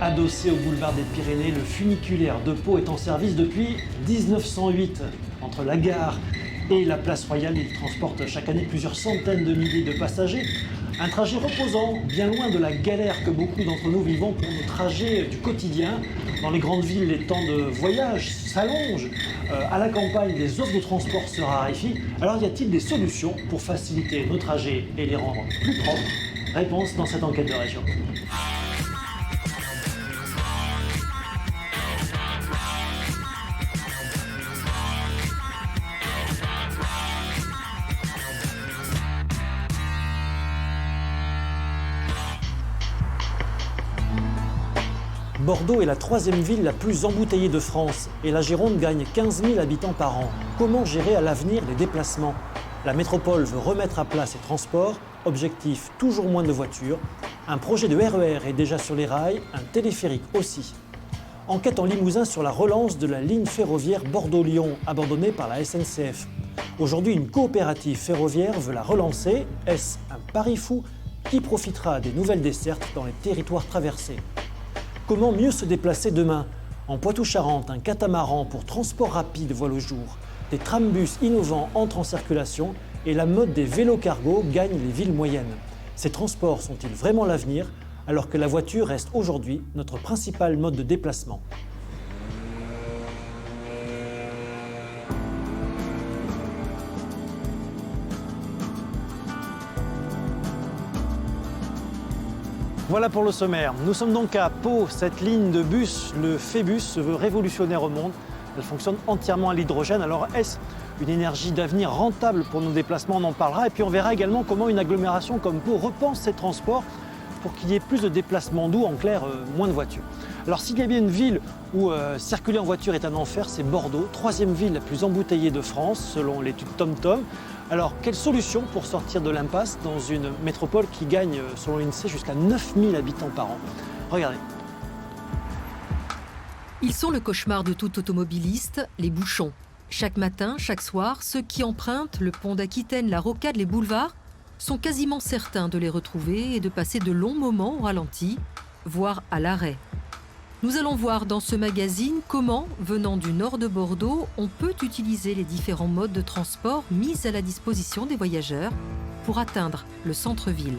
Adossé au boulevard des Pyrénées, le funiculaire de Pau est en service depuis 1908. Entre la gare et la place Royale, il transporte chaque année plusieurs centaines de milliers de passagers. Un trajet reposant, bien loin de la galère que beaucoup d'entre nous vivons pour nos trajets du quotidien. Dans les grandes villes, les temps de voyage s'allongent. À la campagne, les offres de transport se raréfient. Alors y a-t-il des solutions pour faciliter nos trajets et les rendre plus propres? Réponse dans cette enquête de région. Bordeaux est la troisième ville la plus embouteillée de France et la Gironde gagne 15 000 habitants par an. Comment gérer à l'avenir les déplacements? La métropole veut remettre à plat ses transports, objectif toujours moins de voitures. Un projet de RER est déjà sur les rails, un téléphérique aussi. Enquête en Limousin sur la relance de la ligne ferroviaire Bordeaux-Lyon, abandonnée par la SNCF. Aujourd'hui, une coopérative ferroviaire veut la relancer. Est-ce un pari fou? Qui profitera des nouvelles dessertes dans les territoires traversés? Comment mieux se déplacer demain? En Poitou-Charentes, un catamaran pour transport rapide voit le jour. Des trambus innovants entrent en circulation et la mode des vélos cargo gagne les villes moyennes. Ces transports sont-ils vraiment l'avenir, alors que la voiture reste aujourd'hui notre principal mode de déplacement? Voilà pour le sommaire. Nous sommes donc à Pau. Cette ligne de bus, le Phébus, se veut révolutionnaire au monde. Elle fonctionne entièrement à l'hydrogène. Alors est-ce une énergie d'avenir rentable pour nos déplacements? On en parlera. Et puis on verra également comment une agglomération comme Pau repense ses transports pour qu'il y ait plus de déplacements doux, en clair, moins de voitures. Alors s'il y a bien une ville où circuler en voiture est un enfer, c'est Bordeaux, troisième ville la plus embouteillée de France, selon l'étude TomTom. Alors, quelle solution pour sortir de l'impasse dans une métropole qui gagne, selon l'INSEE, jusqu'à 9000 habitants par an? Regardez. Ils sont le cauchemar de tout automobiliste, les bouchons. Chaque matin, chaque soir, ceux qui empruntent le pont d'Aquitaine, la rocade, les boulevards sont quasiment certains de les retrouver et de passer de longs moments au ralenti, voire à l'arrêt. Nous allons voir dans ce magazine comment, venant du nord de Bordeaux, on peut utiliser les différents modes de transport mis à la disposition des voyageurs pour atteindre le centre-ville.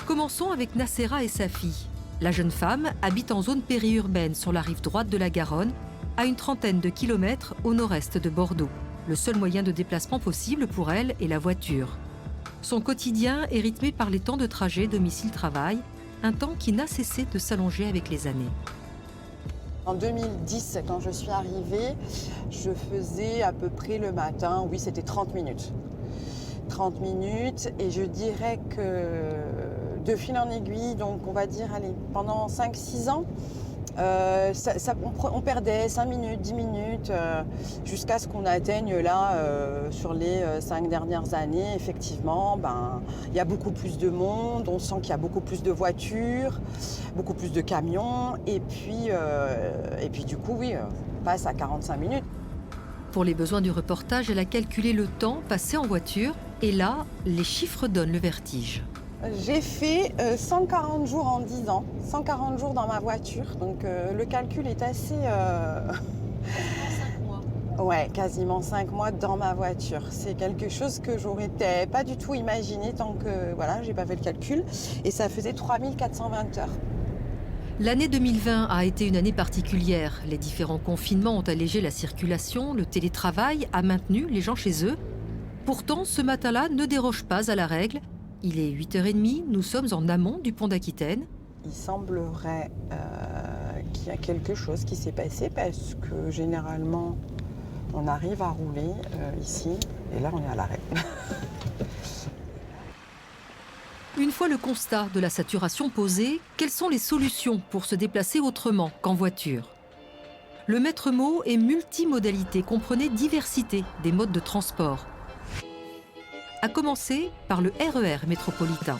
Commençons avec Nacera et sa fille. La jeune femme habite en zone périurbaine sur la rive droite de la Garonne, à une trentaine de kilomètres au nord-est de Bordeaux. Le seul moyen de déplacement possible pour elle est la voiture. Son quotidien est rythmé par les temps de trajet domicile-travail, un temps qui n'a cessé de s'allonger avec les années. En 2010, quand je suis arrivée, je faisais à peu près le matin, oui, c'était 30 minutes. 30 minutes, et je dirais que de fil en aiguille, donc on va dire, allez, pendant 5-6 ans, on perdait 5 minutes, 10 minutes, jusqu'à ce qu'on atteigne là, sur les 5 dernières années, effectivement, il y a beaucoup plus de monde, on sent qu'il y a beaucoup plus de voitures, beaucoup plus de camions, et puis du coup, oui, on passe à 45 minutes. Pour les besoins du reportage, elle a calculé le temps passé en voiture, et là, les chiffres donnent le vertige. J'ai fait 140 jours en 10 ans, 140 jours dans ma voiture, donc le calcul est assez... Quasiment 5 mois. Ouais, quasiment 5 mois dans ma voiture. C'est quelque chose que j'aurais pas du tout imaginé tant que, voilà, j'ai pas fait le calcul, et ça faisait 3420 heures. L'année 2020 a été une année particulière. Les différents confinements ont allégé la circulation, le télétravail a maintenu les gens chez eux. Pourtant, ce matin-là ne déroge pas à la règle. Il est 8h30, nous sommes en amont du pont d'Aquitaine. Il semblerait qu'il y a quelque chose qui s'est passé parce que généralement, on arrive à rouler ici et là, on est à l'arrêt. Une fois le constat de la saturation posé, quelles sont les solutions pour se déplacer autrement qu'en voiture? Le maître mot est multimodalité, comprenez diversité des modes de transport. À commencer par le RER métropolitain.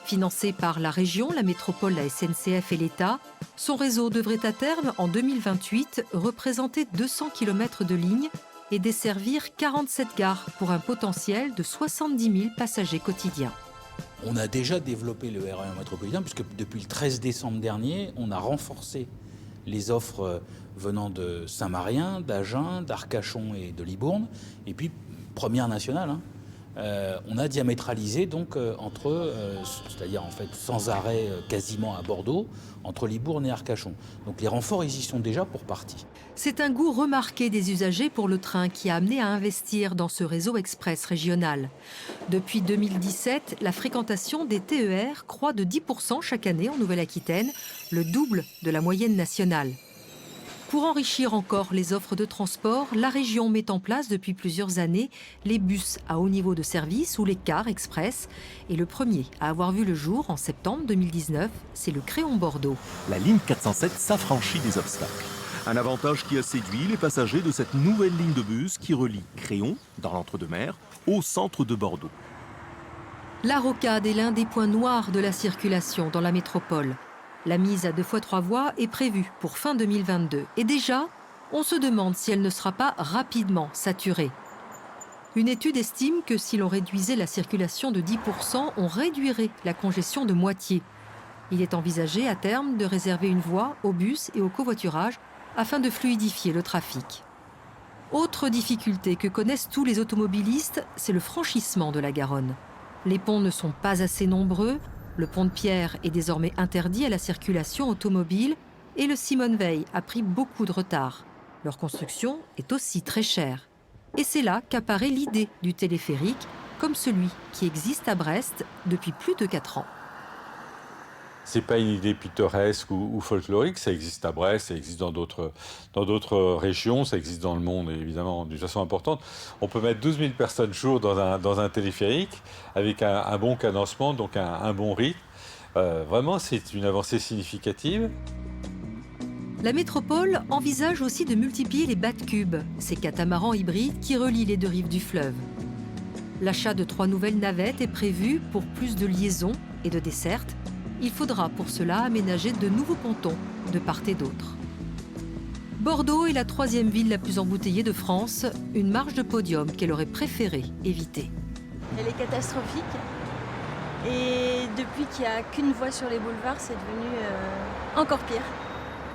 Financé par la région, la métropole, la SNCF et l'État, son réseau devrait à terme, en 2028, représenter 200 km de ligne et desservir 47 gares pour un potentiel de 70 000 passagers quotidiens. On a déjà développé le RER métropolitain puisque depuis le 13 décembre dernier, on a renforcé les offres venant de Saint-Marien, d'Agen, d'Arcachon et de Libourne. Et puis, première nationale, on a diamétralisé donc c'est-à-dire en fait sans arrêt quasiment à Bordeaux, entre Libourne et Arcachon. Donc les renforts, ils y sont déjà pour partie. C'est un goût remarqué des usagers pour le train qui a amené à investir dans ce réseau express régional. Depuis 2017, la fréquentation des TER croît de 10% chaque année en Nouvelle-Aquitaine, le double de la moyenne nationale. Pour enrichir encore les offres de transport, la région met en place depuis plusieurs années les bus à haut niveau de service ou les cars express. Et le premier à avoir vu le jour en septembre 2019, c'est le Créon-Bordeaux. La ligne 407 s'affranchit des obstacles. Un avantage qui a séduit les passagers de cette nouvelle ligne de bus qui relie Créon, dans l'entre-deux-mers, au centre de Bordeaux. La rocade est l'un des points noirs de la circulation dans la métropole. La mise à 2 fois 3 voies est prévue pour fin 2022. Et déjà, on se demande si elle ne sera pas rapidement saturée. Une étude estime que si l'on réduisait la circulation de 10%, on réduirait la congestion de moitié. Il est envisagé à terme de réserver une voie aux bus et au covoiturage afin de fluidifier le trafic. Autre difficulté que connaissent tous les automobilistes, c'est le franchissement de la Garonne. Les ponts ne sont pas assez nombreux. Le pont de Pierre est désormais interdit à la circulation automobile et le Simone Veil a pris beaucoup de retard. Leur construction est aussi très chère. Et c'est là qu'apparaît l'idée du téléphérique, comme celui qui existe à Brest depuis plus de 4 ans. C'est pas une idée pittoresque ou folklorique, ça existe à Brest, ça existe dans d'autres régions, ça existe dans le monde évidemment d'une façon importante. On peut mettre 12 000 personnes jour dans un téléphérique avec un bon cadencement, donc un bon rythme. Vraiment, c'est une avancée significative. La métropole envisage aussi de multiplier les bas-de-cubes, ces catamarans hybrides qui relient les 2 rives du fleuve. L'achat de 3 nouvelles navettes est prévu pour plus de liaisons et de dessertes. Il faudra pour cela aménager de nouveaux pontons de part et d'autre. Bordeaux est la 3e ville la plus embouteillée de France, une marge de podium qu'elle aurait préféré éviter. Elle est catastrophique et depuis qu'il n'y a qu'une voie sur les boulevards, c'est devenu encore pire.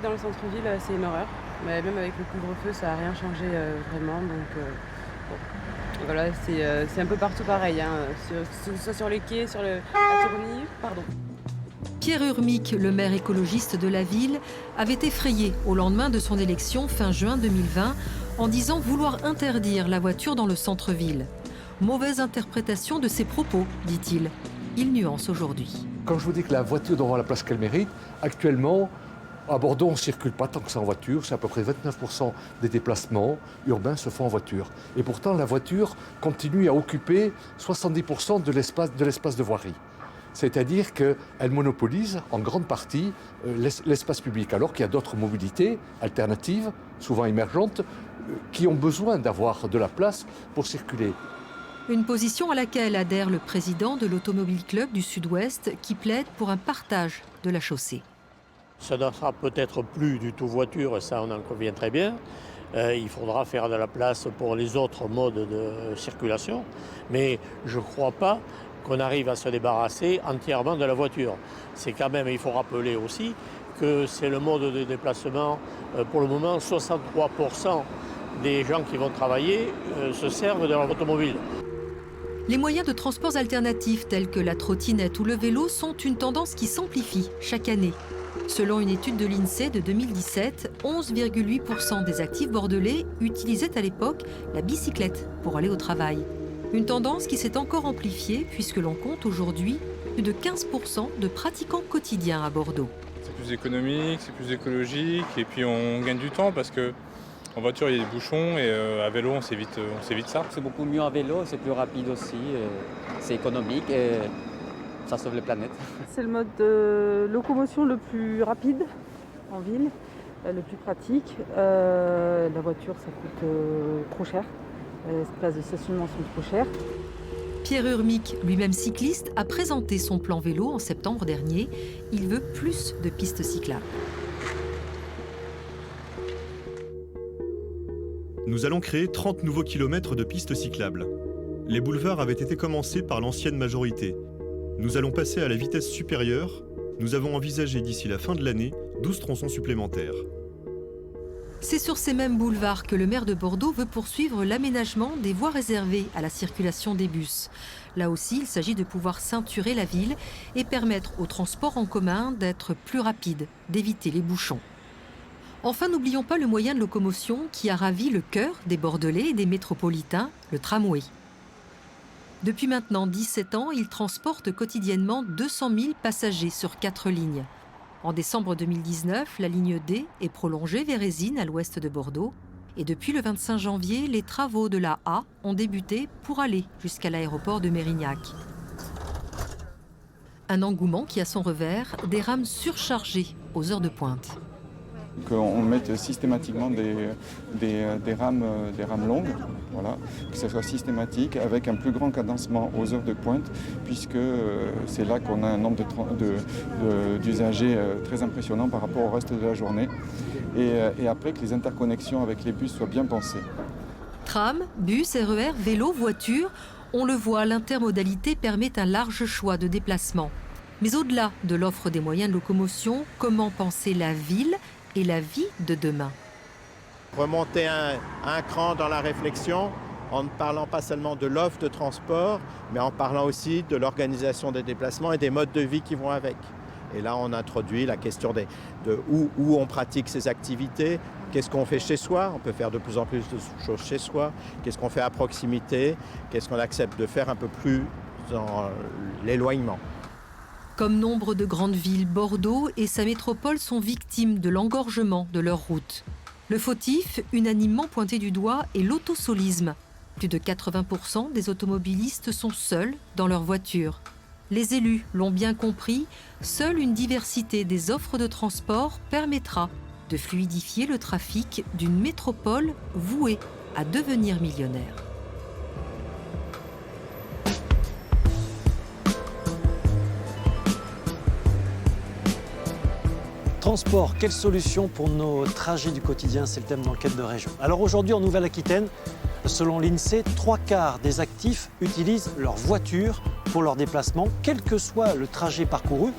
Dans le centre-ville, c'est une horreur. Mais même avec le couvre-feu, ça n'a rien changé vraiment. Donc voilà, c'est un peu partout pareil, soit sur les quais, sur la tournée, pardon. Pierre Urmic, le maire écologiste de la ville, avait effrayé au lendemain de son élection fin juin 2020 en disant vouloir interdire la voiture dans le centre-ville. Mauvaise interprétation de ses propos, dit-il. Il nuance aujourd'hui. Quand je vous dis que la voiture doit avoir la place qu'elle mérite, actuellement, à Bordeaux, on ne circule pas tant que ça en voiture. C'est à peu près 29% des déplacements urbains se font en voiture. Et pourtant, la voiture continue à occuper 70% de l'espace de voirie. C'est-à-dire qu'elle monopolise en grande partie l'espace public, alors qu'il y a d'autres mobilités alternatives, souvent émergentes, qui ont besoin d'avoir de la place pour circuler. Une position à laquelle adhère le président de l'Automobile Club du Sud-Ouest qui plaide pour un partage de la chaussée. Ça ne sera peut-être plus du tout voiture, ça on en convient très bien. Il faudra faire de la place pour les autres modes de circulation, mais je ne crois pas qu'on arrive à se débarrasser entièrement de la voiture. C'est quand même, il faut rappeler aussi que c'est le mode de déplacement, pour le moment, 63% des gens qui vont travailler se servent de leur automobile. Les moyens de transport alternatifs tels que la trottinette ou le vélo sont une tendance qui s'amplifie chaque année. Selon une étude de l'INSEE de 2017, 11,8% des actifs bordelais utilisaient à l'époque la bicyclette pour aller au travail. Une tendance qui s'est encore amplifiée puisque l'on compte aujourd'hui plus de 15% de pratiquants quotidiens à Bordeaux. C'est plus économique, c'est plus écologique et puis on gagne du temps parce que en voiture il y a des bouchons et à vélo on s'évite ça. C'est beaucoup mieux à vélo, c'est plus rapide aussi, c'est économique et ça sauve les planètes. C'est le mode de locomotion le plus rapide en ville, le plus pratique. La voiture, ça coûte trop cher. Les places de stationnement sont trop chères. Pierre Urmic, lui-même cycliste, a présenté son plan vélo en septembre dernier. Il veut plus de pistes cyclables. Nous allons créer 30 nouveaux kilomètres de pistes cyclables. Les boulevards avaient été commencés par l'ancienne majorité. Nous allons passer à la vitesse supérieure. Nous avons envisagé d'ici la fin de l'année 12 tronçons supplémentaires. C'est sur ces mêmes boulevards que le maire de Bordeaux veut poursuivre l'aménagement des voies réservées à la circulation des bus. Là aussi, il s'agit de pouvoir ceinturer la ville et permettre aux transports en commun d'être plus rapides, d'éviter les bouchons. Enfin, n'oublions pas le moyen de locomotion qui a ravi le cœur des Bordelais et des métropolitains, le tramway. Depuis maintenant 17 ans, il transporte quotidiennement 200 000 passagers sur 4 lignes. En décembre 2019, la ligne D est prolongée vers Ésine, à l'ouest de Bordeaux. Et depuis le 25 janvier, les travaux de la A ont débuté pour aller jusqu'à l'aéroport de Mérignac. Un engouement qui a son revers, des rames surchargées aux heures de pointe. Qu'on mette systématiquement des rames longues, voilà, que ce soit systématique, avec un plus grand cadencement aux heures de pointe, puisque c'est là qu'on a un nombre d'usagers très impressionnant par rapport au reste de la journée. Et après que les interconnexions avec les bus soient bien pensées. Tram, bus, RER, vélo, voiture, on le voit, l'intermodalité permet un large choix de déplacement. Mais au-delà de l'offre des moyens de locomotion, comment penser la ville et la vie de demain? Remonter un cran dans la réflexion en ne parlant pas seulement de l'offre de transport, mais en parlant aussi de l'organisation des déplacements et des modes de vie qui vont avec. Et là, on introduit la question de où on pratique ces activités, qu'est-ce qu'on fait chez soi, on peut faire de plus en plus de choses chez soi, qu'est-ce qu'on fait à proximité, qu'est-ce qu'on accepte de faire un peu plus dans l'éloignement. Comme nombre de grandes villes, Bordeaux et sa métropole sont victimes de l'engorgement de leurs routes. Le fautif, unanimement pointé du doigt, est l'autosolisme. Plus de 80% des automobilistes sont seuls dans leur voiture. Les élus l'ont bien compris, seule une diversité des offres de transport permettra de fluidifier le trafic d'une métropole vouée à devenir millionnaire. Transport, quelle solution pour nos trajets du quotidien? C'est le thème d'Enquête de région. Alors aujourd'hui en Nouvelle-Aquitaine, selon l'INSEE, 3/4 des actifs utilisent leur voiture pour leurs déplacements, quel que soit le trajet parcouru,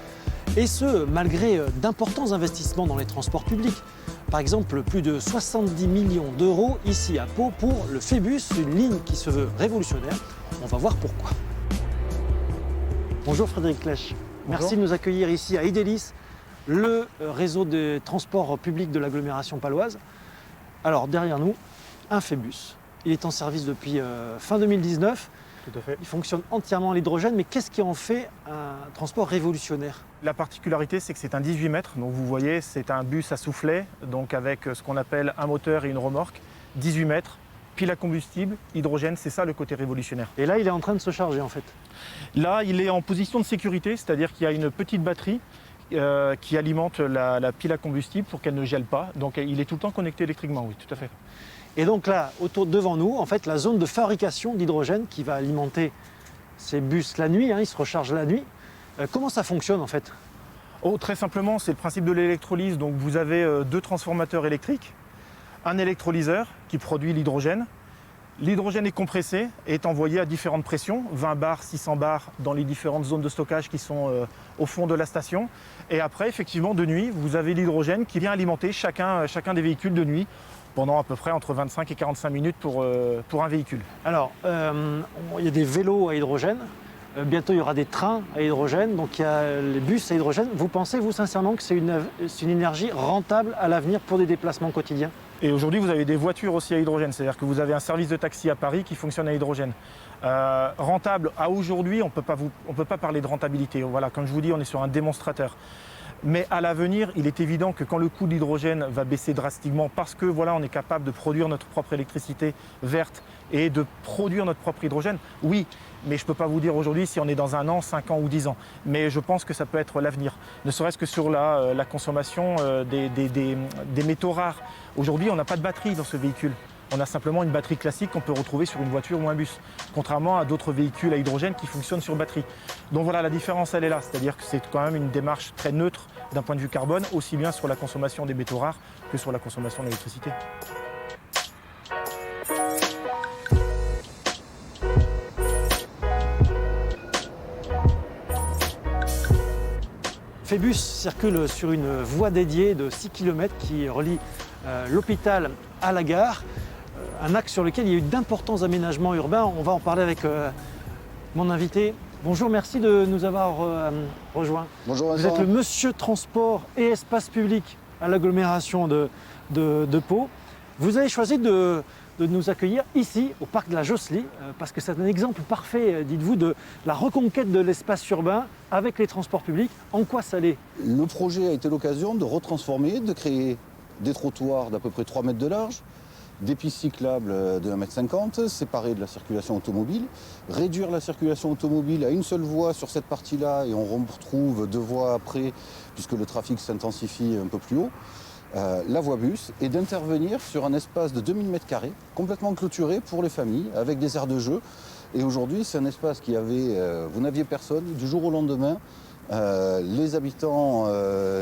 et ce, malgré d'importants investissements dans les transports publics. Par exemple, plus de 70 millions d'euros ici à Pau pour le Phébus, une ligne qui se veut révolutionnaire. On va voir pourquoi. Bonjour Frédéric Clèche. Merci de nous accueillir ici à Idélis, le réseau de transport public de l'agglomération paloise. Alors derrière nous, un Phébus. Il est en service depuis fin 2019. Tout à fait. Il fonctionne entièrement à l'hydrogène, mais qu'est-ce qui en fait un transport révolutionnaire? La particularité, c'est que c'est un 18 mètres. Donc vous voyez, c'est un bus à soufflet, donc avec ce qu'on appelle un moteur et une remorque. 18 mètres, pile à combustible, hydrogène, c'est ça le côté révolutionnaire. Et là, il est en train de se charger en fait? Là, il est en position de sécurité, c'est-à-dire qu'il y a une petite batterie qui alimente la pile à combustible pour qu'elle ne gèle pas. Donc il est tout le temps connecté électriquement, oui, tout à fait. Et donc là, devant nous, en fait, la zone de fabrication d'hydrogène qui va alimenter ces bus la nuit, ils se rechargent la nuit. Comment ça fonctionne en fait? Très simplement, c'est le principe de l'électrolyse. Donc vous avez 2 transformateurs électriques, un électrolyseur qui produit l'hydrogène. L'hydrogène est compressé et est envoyé à différentes pressions, 20 bars, 600 bars dans les différentes zones de stockage qui sont au fond de la station. Et après, effectivement, de nuit, vous avez l'hydrogène qui vient alimenter chacun des véhicules de nuit pendant à peu près entre 25 et 45 minutes pour un véhicule. Alors, il y a des vélos à hydrogène, bientôt il y aura des trains à hydrogène, donc il y a les bus à hydrogène. Vous pensez, vous, sincèrement, que c'est une énergie rentable à l'avenir pour des déplacements quotidiens? Et aujourd'hui, vous avez des voitures aussi à hydrogène, c'est-à-dire que vous avez un service de taxi à Paris qui fonctionne à hydrogène. Rentable, à aujourd'hui, on ne peut pas parler de rentabilité. Voilà, comme je vous dis, on est sur un démonstrateur. Mais à l'avenir, il est évident que quand le coût de l'hydrogène va baisser drastiquement, parce que voilà, on est capable de produire notre propre électricité verte et de produire notre propre hydrogène, oui, mais je ne peux pas vous dire aujourd'hui si on est dans 1 an, 5 ans ou 10 ans. Mais je pense que ça peut être l'avenir, ne serait-ce que sur la consommation des métaux rares. Aujourd'hui, on n'a pas de batterie dans ce véhicule. On a simplement une batterie classique qu'on peut retrouver sur une voiture ou un bus, contrairement à d'autres véhicules à hydrogène qui fonctionnent sur batterie. Donc voilà, la différence, elle est là. C'est-à-dire que c'est quand même une démarche très neutre d'un point de vue carbone, aussi bien sur la consommation des métaux rares que sur la consommation d'électricité. Phébus circule sur une voie dédiée de 6 km qui relie l'hôpital à la gare. Un axe sur lequel il y a eu d'importants aménagements urbains. On va en parler avec mon invité. Bonjour, merci de nous avoir rejoints. Bonjour Vous êtes le monsieur transport et espace public à l'agglomération de Pau. Vous avez choisi de nous accueillir ici, au parc de la Josselie, parce que c'est un exemple parfait, dites-vous, de la reconquête de l'espace urbain avec les transports publics. En quoi ça l'est? Le projet a été l'occasion de retransformer, de créer des trottoirs d'à peu près 3 mètres de large, des pistes cyclables de 1,50 m, séparées de la circulation automobile, réduire la circulation automobile à une seule voie sur cette partie-là et on retrouve 2 voies après, puisque le trafic s'intensifie un peu plus haut. La voie bus et d'intervenir sur un espace de 2000 m² complètement clôturé pour les familles avec des aires de jeu. Et aujourd'hui, c'est un espace qui avait, vous n'aviez personne, du jour au lendemain. Les habitants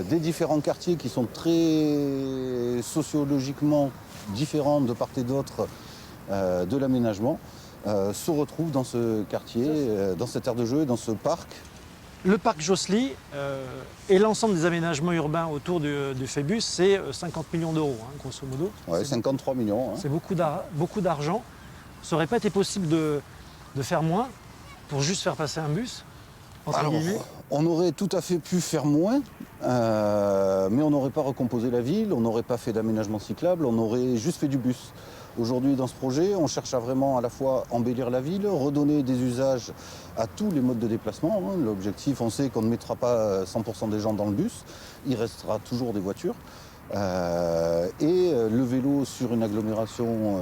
des différents quartiers qui sont très sociologiquement différents de part et d'autre de l'aménagement se retrouvent dans ce quartier, dans cette aire de jeu et dans ce parc. Le parc Josselie et l'ensemble des aménagements urbains autour du Phébus, c'est 50 millions d'euros, grosso modo. Ouais, 53 millions. C'est beaucoup d'argent. Ça n'aurait pas été possible de faire moins pour juste faire passer un bus, entre guillemets? On aurait tout à fait pu faire moins, mais on n'aurait pas recomposé la ville, on n'aurait pas fait d'aménagement cyclable, on aurait juste fait du bus. Aujourd'hui, dans ce projet, on cherche à vraiment à la fois embellir la ville, redonner des usages à tous les modes de déplacement. L'objectif, on sait qu'on ne mettra pas 100% des gens dans le bus, il restera toujours des voitures. Et le vélo sur une agglomération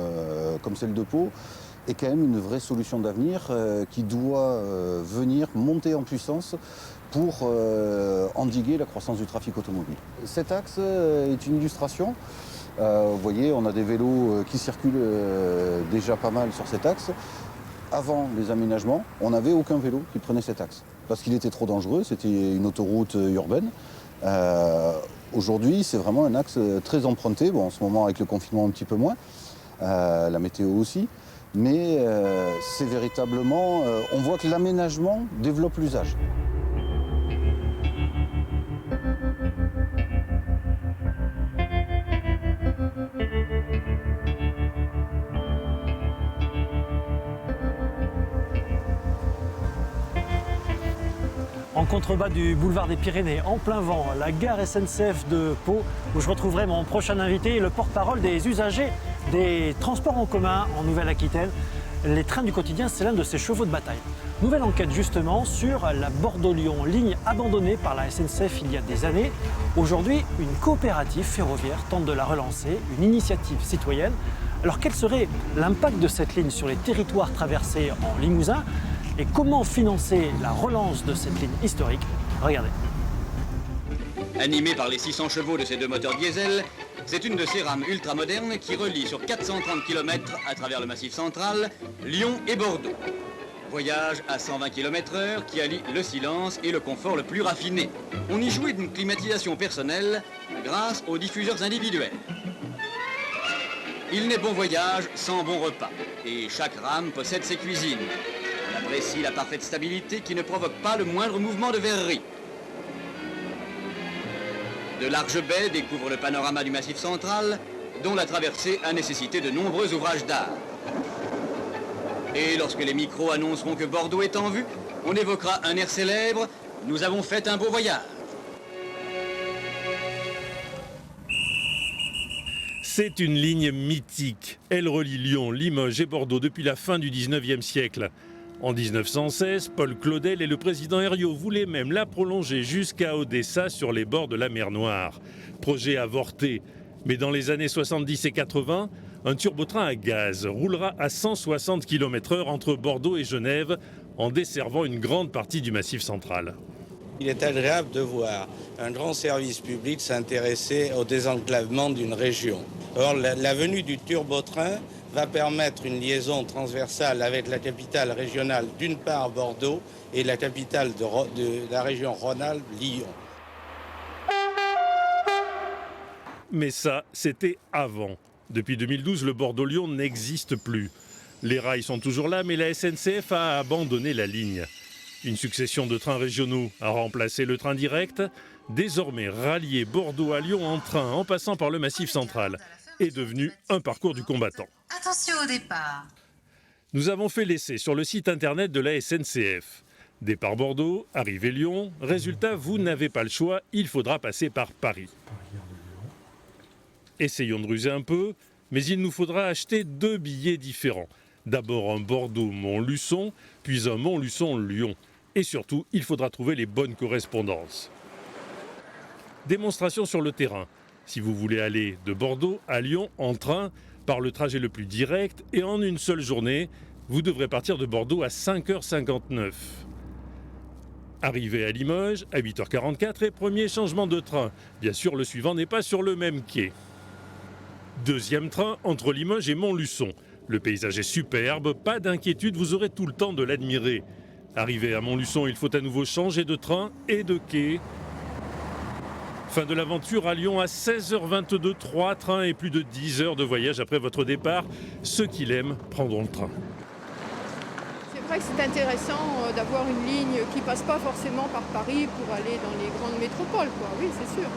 comme celle de Pau est quand même une vraie solution d'avenir qui doit venir monter en puissance pour endiguer la croissance du trafic automobile. Cet axe est une illustration. Vous voyez, on a des vélos qui circulent déjà pas mal sur cet axe. Avant les aménagements, on n'avait aucun vélo qui prenait cet axe parce qu'il était trop dangereux, c'était une autoroute urbaine. Aujourd'hui, c'est vraiment un axe très emprunté. Bon, en ce moment, avec le confinement, un petit peu moins, la météo aussi. Mais c'est véritablement, on voit que l'aménagement développe l'usage. En contrebas du boulevard des Pyrénées, en plein vent, la gare SNCF de Pau, où je retrouverai mon prochain invité, le porte-parole des usagers des transports en commun en Nouvelle-Aquitaine. Les trains du quotidien, c'est l'un de ses chevaux de bataille. Nouvelle enquête justement sur la Bordeaux-Lyon, ligne abandonnée par la SNCF il y a des années. Aujourd'hui, une coopérative ferroviaire tente de la relancer, une initiative citoyenne. Alors quel serait l'impact de cette ligne sur les territoires traversés en Limousin? Et comment financer la relance de cette ligne historique? Regardez. Animée par les 600 chevaux de ces 2 moteurs diesel, c'est une de ces rames ultramodernes qui relie sur 430 km à travers le Massif central, Lyon et Bordeaux. Voyage à 120 km/h qui allie le silence et le confort le plus raffiné. On y jouit d'une climatisation personnelle grâce aux diffuseurs individuels. Il n'est bon voyage sans bon repas. Et chaque rame possède ses cuisines. On apprécie la parfaite stabilité qui ne provoque pas le moindre mouvement de verrerie. De larges baies découvrent le panorama du Massif central, dont la traversée a nécessité de nombreux ouvrages d'art. Et lorsque les micros annonceront que Bordeaux est en vue, on évoquera un air célèbre, « Nous avons fait un beau voyage ». C'est une ligne mythique. Elle relie Lyon, Limoges et Bordeaux depuis la fin du 19e siècle. En 1916, Paul Claudel et le président Herriot voulaient même la prolonger jusqu'à Odessa sur les bords de la mer Noire. Projet avorté. Mais dans les années 70 et 80, un turbotrain à gaz roulera à 160 km/h entre Bordeaux et Genève en desservant une grande partie du Massif central. Il est agréable de voir un grand service public s'intéresser au désenclavement d'une région. Or, la venue du turbotrain va permettre une liaison transversale avec la capitale régionale, d'une part Bordeaux, et la capitale de la région Rhône-Alpes, Lyon. Mais ça, c'était avant. Depuis 2012, le Bordeaux-Lyon n'existe plus. Les rails sont toujours là, mais la SNCF a abandonné la ligne. Une succession de trains régionaux a remplacé le train direct, Désormais, rallier Bordeaux à Lyon en train en passant par le Massif central est devenu un parcours du combattant. Attention au départ. Nous avons fait l'essai sur le site internet de la SNCF. Départ Bordeaux, arrivée Lyon. Résultat, vous n'avez pas le choix, il faudra passer par Paris. Essayons de ruser un peu, mais il nous faudra acheter 2 billets différents. D'abord un Bordeaux-Montluçon, puis un Montluçon-Lyon. Et surtout, il faudra trouver les bonnes correspondances. Démonstration sur le terrain. Si vous voulez aller de Bordeaux à Lyon en train, par le trajet le plus direct et en une seule journée, vous devrez partir de Bordeaux à 5h59. Arrivée à Limoges à 8h44 et premier changement de train. Bien sûr, le suivant n'est pas sur le même quai. Deuxième train entre Limoges et Montluçon. Le paysage est superbe, pas d'inquiétude, vous aurez tout le temps de l'admirer. Arrivé à Montluçon, il faut à nouveau changer de train et de quai. Fin de l'aventure à Lyon à 16h22, 3 trains et plus de 10 heures de voyage après votre départ. Ceux qui l'aiment prendront le train. C'est vrai que c'est intéressant d'avoir une ligne qui ne passe pas forcément par Paris pour aller dans les grandes métropoles, quoi. Oui, c'est sûr.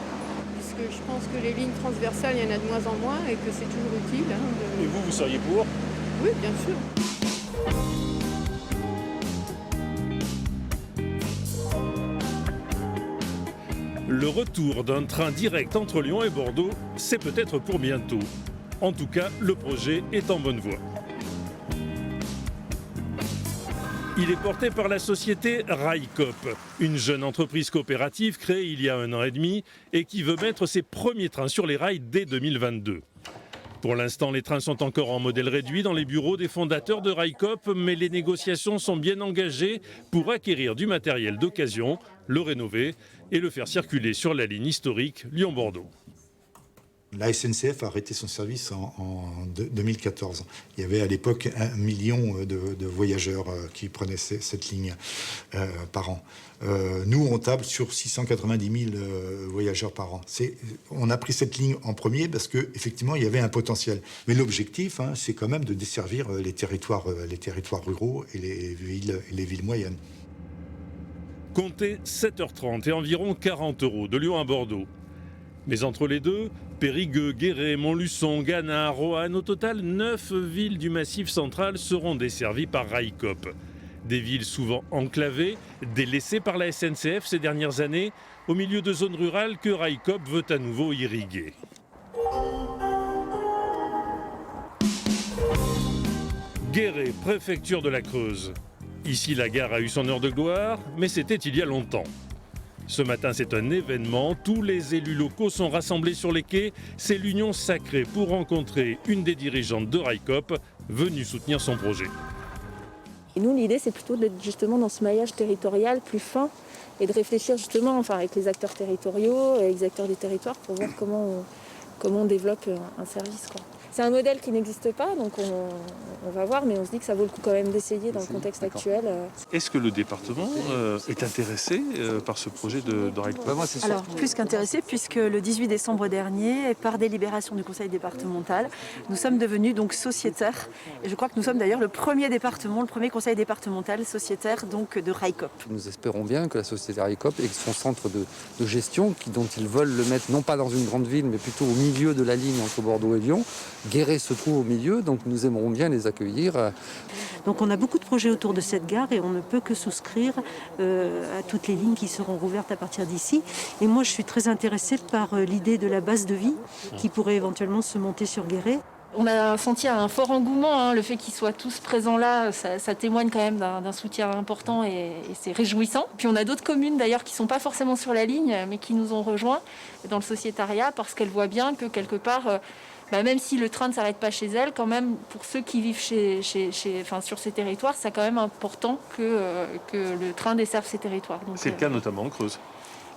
Puisque je pense que les lignes transversales, il y en a de moins en moins et que c'est toujours utile. Et vous seriez pour ? Oui, bien sûr. Le retour d'un train direct entre Lyon et Bordeaux, c'est peut-être pour bientôt. En tout cas, le projet est en bonne voie. Il est porté par la société Railcoop, une jeune entreprise coopérative créée il y a 1 an et demi et qui veut mettre ses premiers trains sur les rails dès 2022. Pour l'instant, les trains sont encore en modèle réduit dans les bureaux des fondateurs de Railcoop, mais les négociations sont bien engagées pour acquérir du matériel d'occasion, le rénover et le faire circuler sur la ligne historique Lyon-Bordeaux. La SNCF a arrêté son service en 2014. Il y avait à l'époque 1 million de voyageurs qui prenaient cette ligne par an. Nous, on table sur 690 000 voyageurs par an. On a pris cette ligne en premier parce qu'effectivement, il y avait un potentiel. Mais l'objectif, c'est quand même de desservir les territoires ruraux et les villes moyennes. Comptez 7h30 et environ 40 € de Lyon à Bordeaux. Mais entre les deux, Périgueux, Guéret, Montluçon, Gannat, Roanne, au total 9 villes du Massif central seront desservies par Railcoop. Des villes souvent enclavées, délaissées par la SNCF ces dernières années, au milieu de zones rurales que Railcoop veut à nouveau irriguer. Guéret, préfecture de la Creuse. Ici, la gare a eu son heure de gloire, mais c'était il y a longtemps. Ce matin, c'est un événement. Tous les élus locaux sont rassemblés sur les quais. C'est l'union sacrée pour rencontrer une des dirigeantes de Railcoop venue soutenir son projet. Et nous, l'idée, c'est plutôt d'être justement dans ce maillage territorial plus fin et de réfléchir justement avec les acteurs territoriaux, et les acteurs des territoires pour voir comment on développe un service, quoi. C'est un modèle qui n'existe pas, donc on va voir, mais on se dit que ça vaut le coup quand même d'essayer dans le contexte actuel. Est-ce que le département est intéressé par ce projet de Railcoop ? Alors, plus qu'intéressé, puisque le 18 décembre dernier, par délibération du conseil départemental, nous sommes devenus donc sociétaires. Et je crois que nous sommes d'ailleurs le premier conseil départemental sociétaire donc, de Railcoop. Nous espérons bien que la société Railcoop et son centre de gestion, dont ils veulent le mettre non pas dans une grande ville, mais plutôt au milieu de la ligne entre Bordeaux et Lyon, Guéret se trouve au milieu, donc nous aimerons bien les accueillir. Donc on a beaucoup de projets autour de cette gare et on ne peut que souscrire à toutes les lignes qui seront rouvertes à partir d'ici. Et moi je suis très intéressée par l'idée de la base de vie qui pourrait éventuellement se monter sur Guéret. On a senti un fort engouement, le fait qu'ils soient tous présents là, ça témoigne quand même d'un soutien important et c'est réjouissant. Puis on a d'autres communes d'ailleurs qui ne sont pas forcément sur la ligne mais qui nous ont rejoints dans le sociétariat parce qu'elles voient bien que quelque part... même si le train ne s'arrête pas chez elles, quand même, pour ceux qui vivent sur ces territoires, c'est quand même important que le train desserve ces territoires. C'est le cas notamment en Creuse.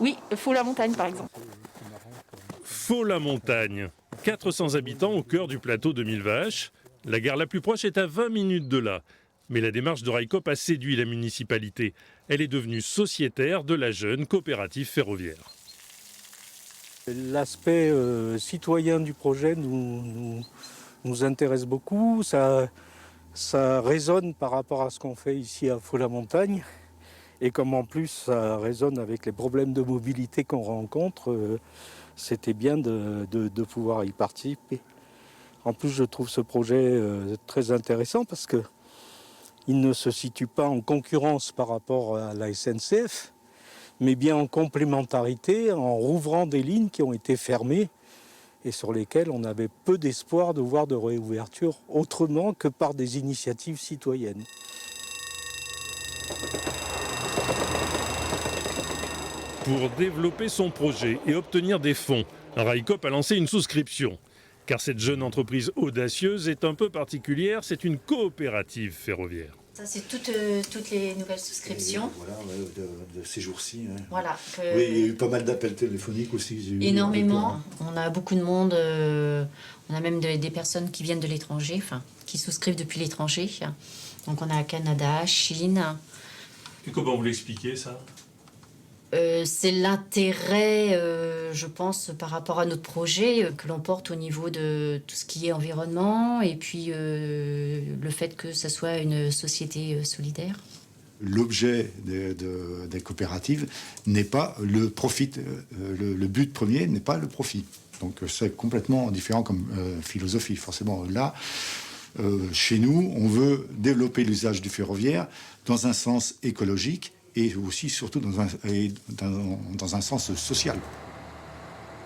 Oui, Faux-la-Montagne par exemple. Faux-la-Montagne, 400 habitants au cœur du plateau de Millevaches. La gare la plus proche est à 20 minutes de là. Mais la démarche de Railcoop a séduit la municipalité. Elle est devenue sociétaire de la jeune coopérative ferroviaire. L'aspect citoyen du projet nous intéresse beaucoup. Ça résonne par rapport à ce qu'on fait ici à Faux-la-Montagne. Et comme en plus ça résonne avec les problèmes de mobilité qu'on rencontre, c'était bien de pouvoir y participer. En plus, je trouve ce projet très intéressant parce qu'il ne se situe pas en concurrence par rapport à la SNCF, mais bien en complémentarité, en rouvrant des lignes qui ont été fermées et sur lesquelles on avait peu d'espoir de voir de réouverture autrement que par des initiatives citoyennes. Pour développer son projet et obtenir des fonds, Railcoop a lancé une souscription. Car cette jeune entreprise audacieuse est un peu particulière, c'est une coopérative ferroviaire. Ça, c'est toutes les nouvelles souscriptions. Voilà, de ces jours-ci. Hein. Voilà. Oui, il y a eu pas mal d'appels téléphoniques aussi. Énormément. On a beaucoup de monde. On a même des personnes qui viennent de l'étranger, enfin, qui souscrivent depuis l'étranger. Donc on a Canada, Chine. Et comment vous l'expliquez, ça ? C'est l'intérêt, je pense, par rapport à notre projet que l'on porte au niveau de tout ce qui est environnement et puis le fait que ça soit une société solidaire. L'objet des coopératives n'est pas le profit. Le but premier n'est pas le profit. Donc c'est complètement différent comme philosophie. Forcément, là, chez nous, on veut développer l'usage du ferroviaire dans un sens écologique et aussi, surtout, dans un sens social.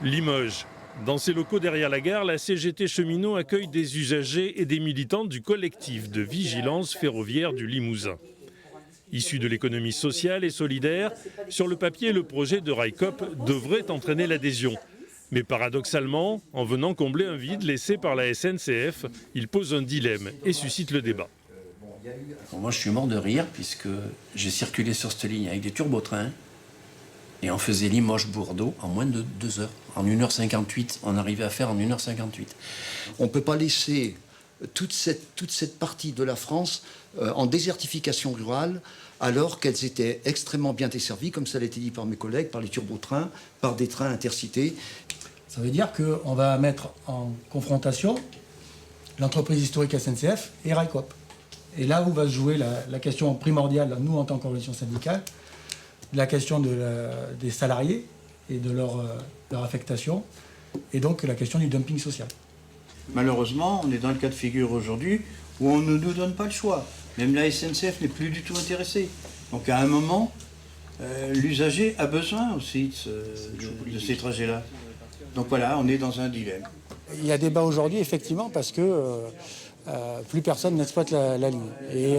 Limoges. Dans ses locaux derrière la gare, la CGT Cheminot accueille des usagers et des militants du collectif de vigilance ferroviaire du Limousin. Issu de l'économie sociale et solidaire, sur le papier, le projet de Railcoop devrait entraîner l'adhésion. Mais paradoxalement, en venant combler un vide laissé par la SNCF, il pose un dilemme et suscite le débat. Bon, moi, je suis mort de rire puisque j'ai circulé sur cette ligne avec des turbotrains et on faisait Limoges-Bordeaux en moins de 2 heures. En 1h58, on arrivait à faire en 1h58. On ne peut pas laisser toute cette partie de la France en désertification rurale alors qu'elles étaient extrêmement bien desservies, comme ça a été dit par mes collègues, par les turbotrains, par des trains intercités. Ça veut dire qu'on va mettre en confrontation l'entreprise historique SNCF et Railcoop. Et là où va se jouer la question primordiale, nous en tant qu'organisation syndicale, la question des salariés et de leur affectation, et donc la question du dumping social. Malheureusement, on est dans le cas de figure aujourd'hui où on ne nous donne pas le choix. Même la SNCF n'est plus du tout intéressée. Donc à un moment, l'usager a besoin aussi de ces trajets-là. Donc voilà, on est dans un dilemme. Il y a débat aujourd'hui, effectivement, parce que plus personne n'exploite la ligne. Et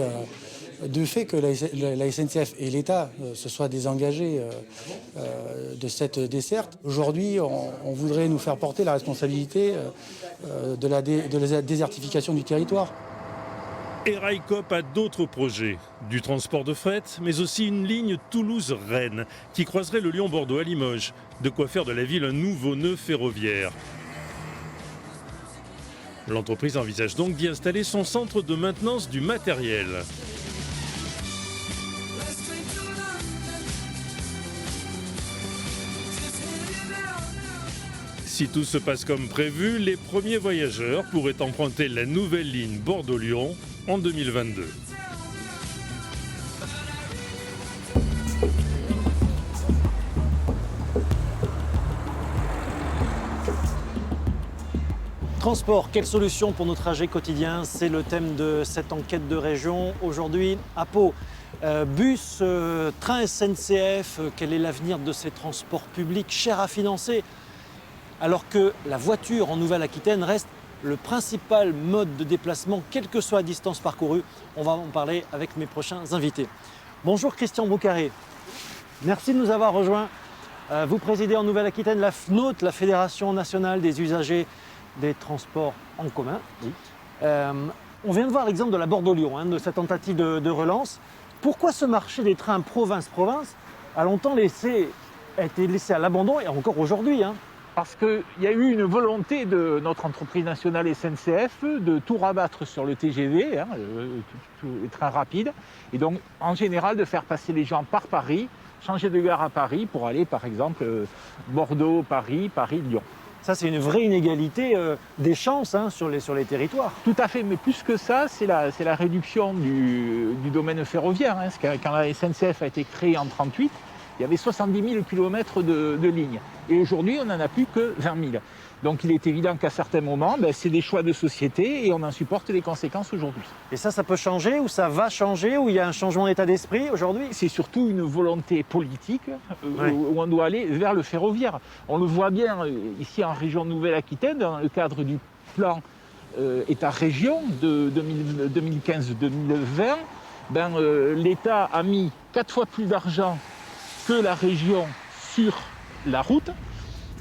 du fait que la SNCF et l'État se soient désengagés de cette desserte, aujourd'hui, on voudrait nous faire porter la responsabilité de la désertification du territoire. Et Railcoop a d'autres projets, du transport de fret, mais aussi une ligne Toulouse-Rennes qui croiserait le Lyon-Bordeaux à Limoges, de quoi faire de la ville un nouveau nœud ferroviaire. L'entreprise envisage donc d'y installer son centre de maintenance du matériel. Si tout se passe comme prévu, les premiers voyageurs pourraient emprunter la nouvelle ligne Bordeaux-Lyon en 2022. Transport, quelle solution pour nos trajets quotidiens? C'est le thème de cette enquête de région. Aujourd'hui, à Pau, bus, train SNCF, quel est l'avenir de ces transports publics chers à financer? Alors que la voiture en Nouvelle-Aquitaine reste le principal mode de déplacement, quelle que soit la distance parcourue. On va en parler avec mes prochains invités. Bonjour Christian Boucaré, merci de nous avoir rejoints. Vous présidez en Nouvelle-Aquitaine la FNOT, la Fédération nationale des usagers des transports en commun. Oui. On vient de voir l'exemple de la Bordeaux-Lyon, de cette tentative de relance. Pourquoi ce marché des trains province-province a longtemps été laissé à l'abandon et encore aujourd'hui? Parce qu'il y a eu une volonté de notre entreprise nationale SNCF de tout rabattre sur le TGV, les trains rapides, et donc en général de faire passer les gens par Paris, changer de gare à Paris pour aller par exemple Bordeaux-Paris, Paris-Lyon. Ça, c'est une vraie inégalité des chances sur les territoires. Tout à fait, mais plus que ça, c'est la réduction du domaine ferroviaire. Parce que quand la SNCF a été créée en 1938, il y avait 70 000 km de lignes. Et aujourd'hui, on n'en a plus que 20 000. Donc il est évident qu'à certains moments, c'est des choix de société et on en supporte les conséquences aujourd'hui. Et ça peut changer ou ça va changer ou il y a un changement d'état d'esprit aujourd'hui? C'est surtout une volonté politique où on doit aller vers le ferroviaire. On le voit bien ici en région Nouvelle-Aquitaine, dans le cadre du plan État-région de 2015-2020, l'État a mis 4 fois plus d'argent que la région sur la route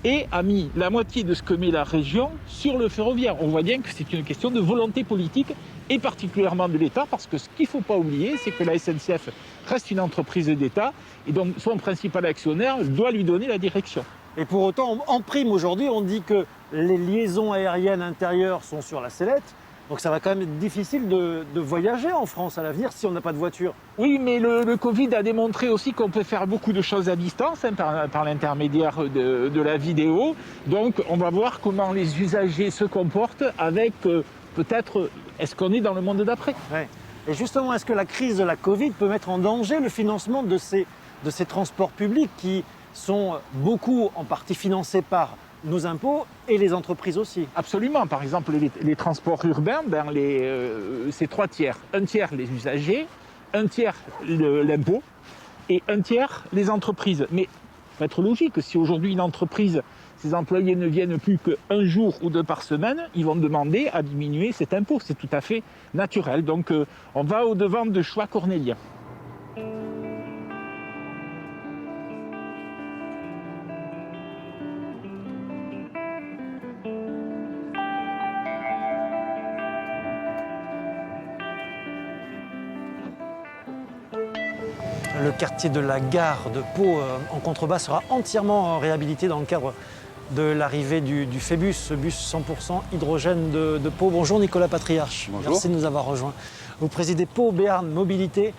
et a mis la moitié de ce que met la région sur le ferroviaire. On voit bien que c'est une question de volonté politique et particulièrement de l'État, parce que ce qu'il ne faut pas oublier, c'est que la SNCF reste une entreprise d'État et donc son principal actionnaire doit lui donner la direction. Et pour autant, en prime aujourd'hui, on dit que les liaisons aériennes intérieures sont sur la sellette. Donc ça va quand même être difficile de voyager en France à l'avenir si on n'a pas de voiture. Oui, mais le Covid a démontré aussi qu'on peut faire beaucoup de choses à distance par l'intermédiaire de la vidéo. Donc on va voir comment les usagers se comportent avec peut-être, est-ce qu'on est dans le monde d'après? Ouais. Et justement, est-ce que la crise de la Covid peut mettre en danger le financement de ces transports publics qui sont beaucoup en partie financés par nos impôts et les entreprises aussi? Absolument. Par exemple, les transports urbains, c'est 3 tiers. 1 tiers les usagers, 1 tiers l'impôt et 1 tiers les entreprises. Mais il faut être logique, si aujourd'hui une entreprise, ses employés ne viennent plus qu'1 jour ou 2 par semaine, ils vont demander à diminuer cet impôt. C'est tout à fait naturel. Donc on va au-devant de choix cornéliens. Le quartier de la gare de Pau en contrebas sera entièrement réhabilité dans le cadre de l'arrivée du Phébus, ce bus 100% hydrogène de Pau. Bonjour Nicolas Patriarche. Bonjour. Merci de nous avoir rejoints. Vous présidez Pau-Béarn Mobilité,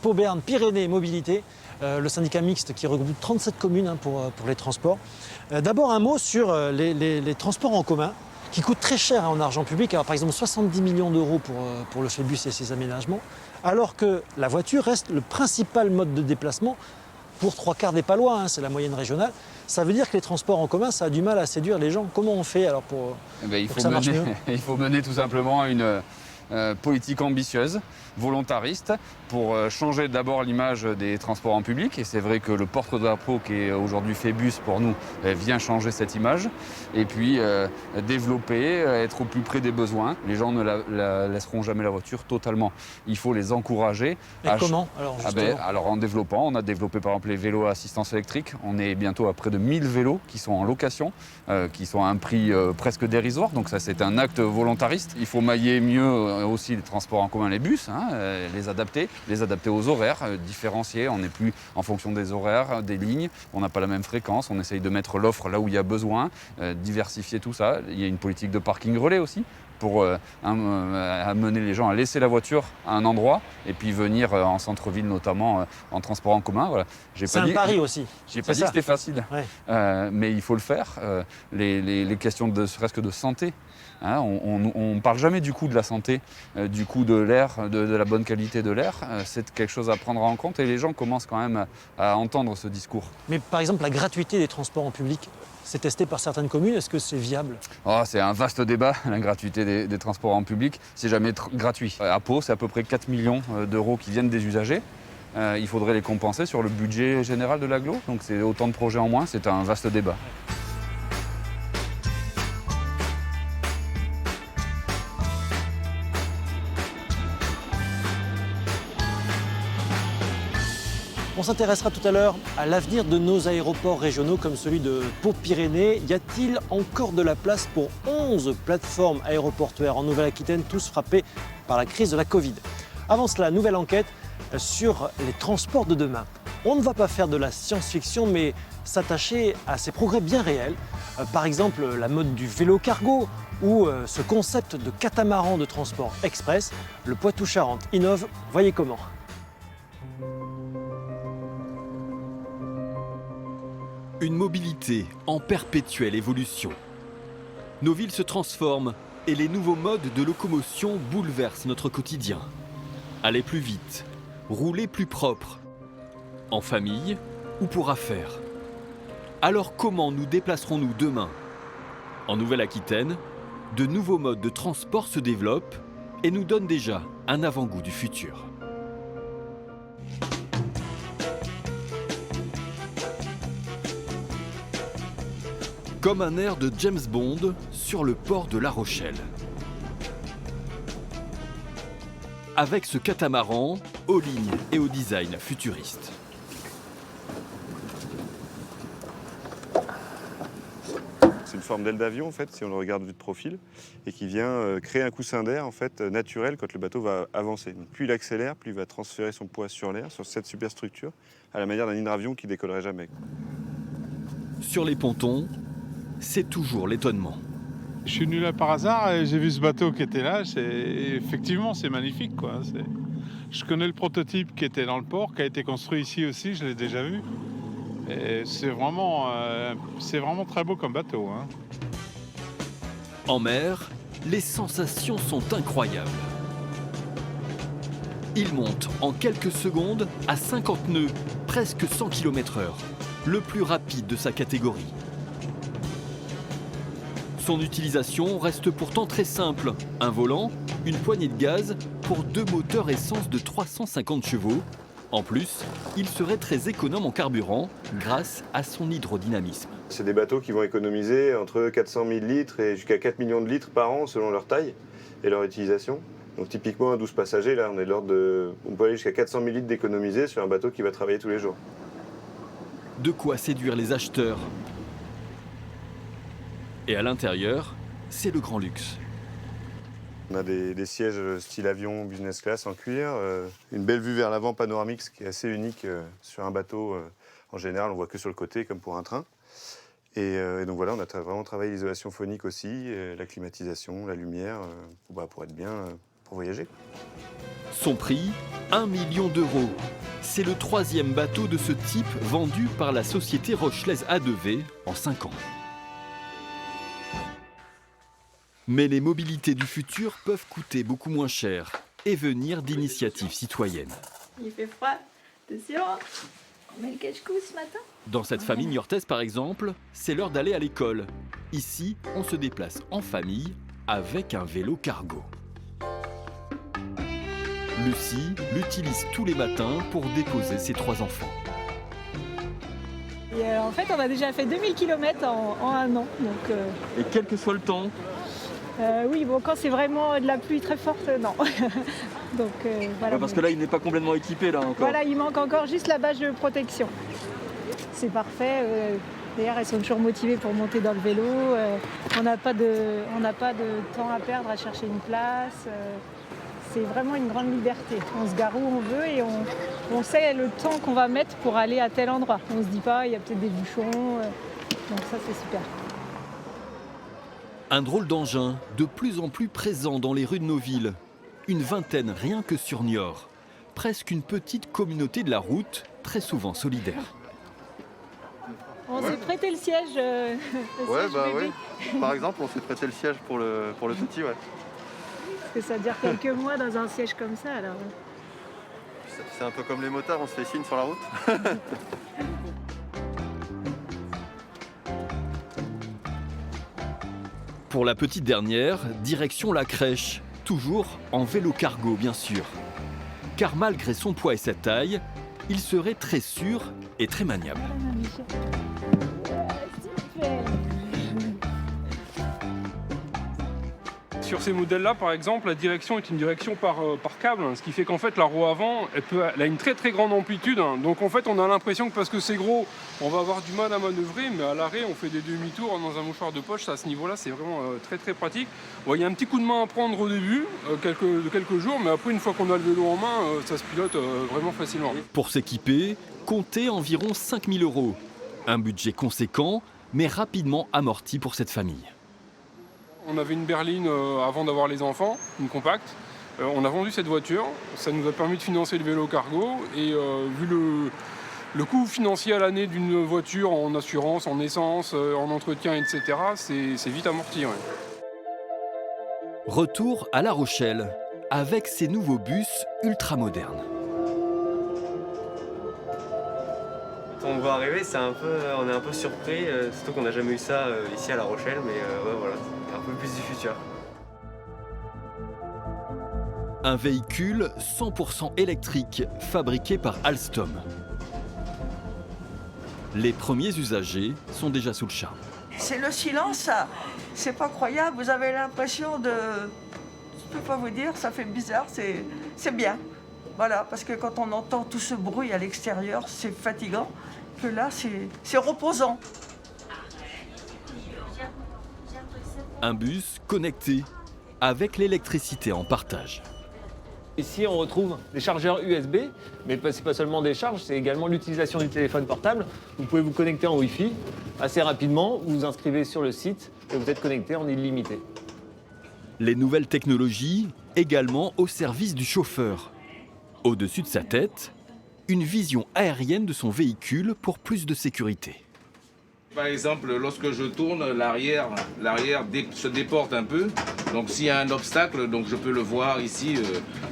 Pau-Béarn Pyrénées Mobilité, le syndicat mixte qui regroupe 37 communes pour les transports. D'abord un mot sur les transports en commun qui coûtent très cher en argent public. Alors, par exemple 70 millions d'euros pour le Phébus et ses aménagements, alors que la voiture reste le principal mode de déplacement pour 3/4 des Palois, c'est la moyenne régionale. Ça veut dire que les transports en commun, ça a du mal à séduire les gens. Comment on fait alors pour que ça marche mieux? Il faut mener tout simplement une politique ambitieuse, volontariste, pour changer d'abord l'image des transports en public. Et c'est vrai que le porte-drapeau qui est aujourd'hui Phébus pour nous vient changer cette image. Et puis développer, être au plus près des besoins. Les gens ne laisseront jamais la voiture totalement. Il faut les encourager. Et comment alors en développant, on a développé par exemple les vélos à assistance électrique. On est bientôt à près de 1000 vélos qui sont en location, qui sont à un prix presque dérisoire. Donc ça c'est un acte volontariste. Il faut mailler mieux aussi les transports en commun, les bus, les adapter aux horaires, différencier. On n'est plus en fonction des horaires, des lignes. On n'a pas la même fréquence. On essaye de mettre l'offre là où il y a besoin, diversifier tout ça. Il y a une politique de parking relais aussi pour amener les gens à laisser la voiture à un endroit et puis venir en centre-ville notamment en transport en commun. Voilà. C'est un pari aussi. J'ai pas dit que c'était facile, mais il faut le faire. Les questions de serait-ce que de santé. On ne parle jamais du coût de la santé, du coût de l'air, de la bonne qualité de l'air. C'est quelque chose à prendre en compte et les gens commencent quand même à entendre ce discours. Mais par exemple, la gratuité des transports en public, c'est testé par certaines communes. Est-ce que c'est viable? C'est un vaste débat, la gratuité des transports en public. C'est jamais gratuit. À Pau, c'est à peu près 4 millions d'euros qui viennent des usagers. Il faudrait les compenser sur le budget général de l'agglo. Donc c'est autant de projets en moins, c'est un vaste débat. On s'intéressera tout à l'heure à l'avenir de nos aéroports régionaux comme celui de Pau-Pyrénées. Y a-t-il encore de la place pour 11 plateformes aéroportuaires en Nouvelle-Aquitaine, tous frappés par la crise de la Covid? Avant cela, nouvelle enquête sur les transports de demain. On ne va pas faire de la science-fiction, mais s'attacher à ces progrès bien réels. Par exemple, la mode du vélo cargo ou ce concept de catamaran de transport express. Le Poitou-Charentes innove, voyez comment. Une mobilité en perpétuelle évolution. Nos villes se transforment et les nouveaux modes de locomotion bouleversent notre quotidien. Aller plus vite, rouler plus propre, en famille ou pour affaires. Alors comment nous déplacerons-nous demain? En Nouvelle-Aquitaine, de nouveaux modes de transport se développent et nous donnent déjà un avant-goût du futur. Comme un air de James Bond sur le port de La Rochelle. Avec ce catamaran aux lignes et au design futuriste. C'est une forme d'aile d'avion en fait, si on le regarde vue de profil, et qui vient créer un coussin d'air en fait naturel quand le bateau va avancer. Donc, plus il accélère, plus il va transférer son poids sur l'air, sur cette superstructure, à la manière d'un hydravion qui décollerait jamais. Sur les pontons, c'est toujours l'étonnement. Je suis venu là par hasard et j'ai vu ce bateau qui était là. Effectivement, c'est magnifique, quoi. Je connais le prototype qui était dans le port, qui a été construit ici aussi, je l'ai déjà vu. Et c'est vraiment très beau comme bateau, hein. En mer, les sensations sont incroyables. Il monte en quelques secondes à 50 nœuds, presque 100 km/h, le plus rapide de sa catégorie. Son utilisation reste pourtant très simple. Un volant, une poignée de gaz pour 2 moteurs essence de 350 chevaux. En plus, il serait très économe en carburant grâce à son hydrodynamisme. C'est des bateaux qui vont économiser entre 400 000 litres et jusqu'à 4 millions de litres par an selon leur taille et leur utilisation. Donc typiquement un 12 passagers, là, on est de l'ordre de... On peut aller jusqu'à 400 000 litres d'économiser sur un bateau qui va travailler tous les jours. De quoi séduire les acheteurs. Et à l'intérieur, c'est le grand luxe. On a des sièges style avion, business class en cuir, une belle vue vers l'avant panoramique, ce qui est assez unique sur un bateau. En général, on voit que sur le côté, comme pour un train. Et donc voilà, on a vraiment travaillé l'isolation phonique aussi, la climatisation, la lumière, pour être bien, pour voyager. Son prix, 1 million d'euros. C'est le 3e bateau de ce type vendu par la société rochelaise A2V en 5 ans. Mais les mobilités du futur peuvent coûter beaucoup moins cher et venir d'initiatives citoyennes. Il fait froid, attention, on met le cache-cou ce matin. Dans cette famille niortaise par exemple, c'est l'heure d'aller à l'école. Ici, on se déplace en famille avec un vélo cargo. Lucie l'utilise tous les matins pour déposer ses 3 enfants. Et en fait, on a déjà fait 2000 km en 1 an. Donc, Et quel que soit le temps? Oui, bon, quand c'est vraiment de la pluie très forte, non. Donc, voilà. Ouais, parce que là, il n'est pas complètement équipé, là, encore. Voilà, il manque encore juste la bâche de protection. C'est parfait. D'ailleurs, elles sont toujours motivées pour monter dans le vélo. On n'a pas de temps à perdre à chercher une place. C'est vraiment une grande liberté. On se gare où on veut et on sait le temps qu'on va mettre pour aller à tel endroit. On ne se dit pas, il y a peut-être des bouchons. Donc ça, c'est super. Un drôle d'engin, de plus en plus présent dans les rues de nos villes. Une vingtaine rien que sur Niort. Presque une petite communauté de la route, très souvent solidaire. On s'est prêté le siège. Oui. Par exemple, on s'est prêté le siège pour le petit, ouais. Parce que ça dure quelques mois dans un siège comme ça, alors. C'est un peu comme les motards, on se fait signe sur la route. Pour la petite dernière, direction la crèche. Toujours en vélo cargo, bien sûr. Car malgré son poids et sa taille, il serait très sûr et très maniable. Sur ces modèles-là, par exemple, la direction est une direction par câble, ce qui fait qu'en fait, la roue avant, elle a une très très grande amplitude. Donc en fait, on a l'impression que parce que c'est gros, on va avoir du mal à manœuvrer, mais à l'arrêt, on fait des demi-tours dans un mouchoir de poche. À ce niveau-là, c'est vraiment très très pratique. Bon, il y a un petit coup de main à prendre au début, quelques jours, mais après, une fois qu'on a le vélo en main, ça se pilote vraiment facilement. Pour s'équiper, comptez environ 5 000 €. Un budget conséquent, mais rapidement amorti pour cette famille. On avait une berline avant d'avoir les enfants, une compacte. On a vendu cette voiture, ça nous a permis de financer le vélo cargo et vu Le coût financier à l'année d'une voiture en assurance, en essence, en entretien, etc., c'est vite amorti. Ouais. Retour à La Rochelle, avec ces nouveaux bus ultramodernes. Quand on voit arriver, on est un peu surpris, surtout qu'on n'a jamais eu ça ici à La Rochelle, mais ouais, voilà, c'est un peu plus du futur. Un véhicule 100% électrique fabriqué par Alstom. Les premiers usagers sont déjà sous le charme. C'est le silence, ça. C'est pas croyable. Vous avez l'impression de... Je peux pas vous dire, ça fait bizarre, c'est bien. Voilà, parce que quand on entend tout ce bruit à l'extérieur, c'est fatigant. Que là, c'est reposant. Un bus connecté, avec l'électricité en partage. Ici, on retrouve des chargeurs USB, mais c'est pas seulement des charges, c'est également l'utilisation du téléphone portable. Vous pouvez vous connecter en Wi-Fi assez rapidement, vous vous inscrivez sur le site et vous êtes connecté en illimité. Les nouvelles technologies également au service du chauffeur. Au-dessus de sa tête, une vision aérienne de son véhicule pour plus de sécurité. Par exemple, lorsque je tourne, l'arrière se déporte un peu. Donc s'il y a un obstacle, donc je peux le voir ici.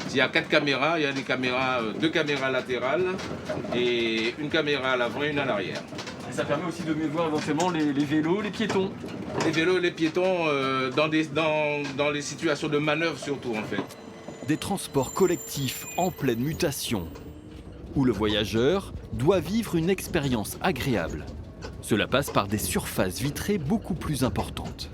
S'il y a 4 caméras, il y a des caméras, 2 caméras latérales et une caméra à l'avant et une à l'arrière. Et ça permet aussi de mieux voir éventuellement les vélos, les piétons. Les vélos et les piétons dans les situations de manœuvre surtout en fait. Des transports collectifs en pleine mutation, où le voyageur doit vivre une expérience agréable. Cela passe par des surfaces vitrées beaucoup plus importantes.